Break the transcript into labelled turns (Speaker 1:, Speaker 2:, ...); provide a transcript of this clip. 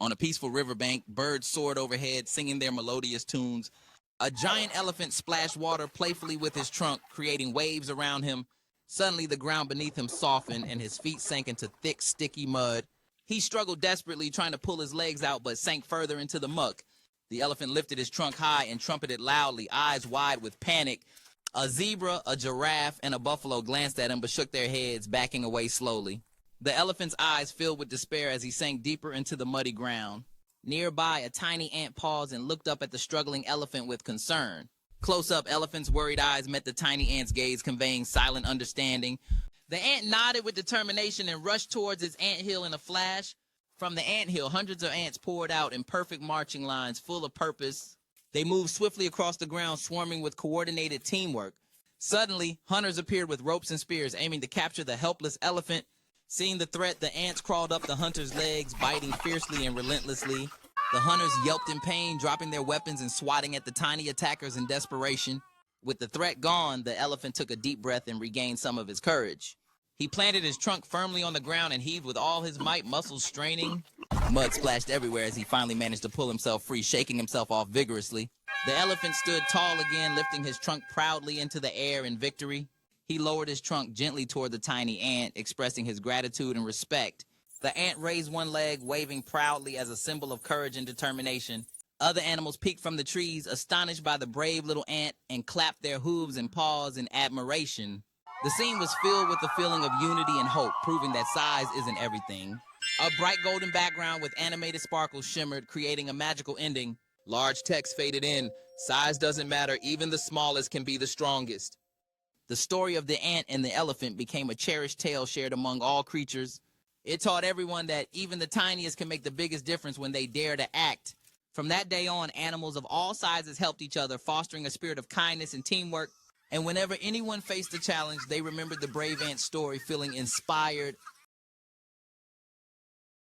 Speaker 1: On a peaceful riverbank, birds soared overhead, singing their melodious tunes. A giant elephant splashed water playfully with his trunk, creating waves around him. Suddenly, the ground beneath him softened, and his feet sank into thick, sticky mud. He struggled desperately, trying to pull his legs out, but sank further into the muck. The elephant lifted his trunk high and trumpeted loudly, eyes wide with panic. A zebra, a giraffe, and a buffalo glanced at him but shook their heads, backing away slowly. The elephant's eyes filled with despair as he sank deeper into the muddy ground. Nearby, a tiny ant paused and looked up at the struggling elephant with concern. Close up, elephant's worried eyes met the tiny ant's gaze, conveying silent understanding. The ant nodded with determination and rushed towards its anthill in a flash. From the anthill, hundreds of ants poured out in perfect marching lines, full of purpose. They moved swiftly across the ground, swarming with coordinated teamwork. Suddenly, hunters appeared with ropes and spears, aiming to capture the helpless elephant. Seeing the threat, the ants crawled up the hunter's legs, biting fiercely and relentlessly. The hunters yelped in pain, dropping their weapons and swatting at the tiny attackers in desperation. With the threat gone, the elephant took a deep breath and regained some of his courage. He planted his trunk firmly on the ground and heaved with all his might, muscles straining. Mud splashed everywhere as he finally managed to pull himself free, shaking himself off vigorously. The elephant stood tall again, lifting his trunk proudly into the air in victory. He lowered his trunk gently toward the tiny ant, expressing his gratitude and respect. The ant raised one leg, waving proudly as a symbol of courage and determination. Other animals peeked from the trees, astonished by the brave little ant, and clapped their hooves and paws in admiration. The scene was filled with a feeling of unity and hope, proving that size isn't everything. A bright golden background with animated sparkles shimmered, creating a magical ending. Large text faded in. Size doesn't matter, even the smallest can be the strongest. The story of the ant and the elephant became a cherished tale shared among all creatures. It taught everyone that even the tiniest can make the biggest difference when they dare to act. From that day on, animals of all sizes helped each other, fostering a spirit of kindness and teamwork. And whenever anyone faced a challenge, they remembered the brave ant's story, feeling inspired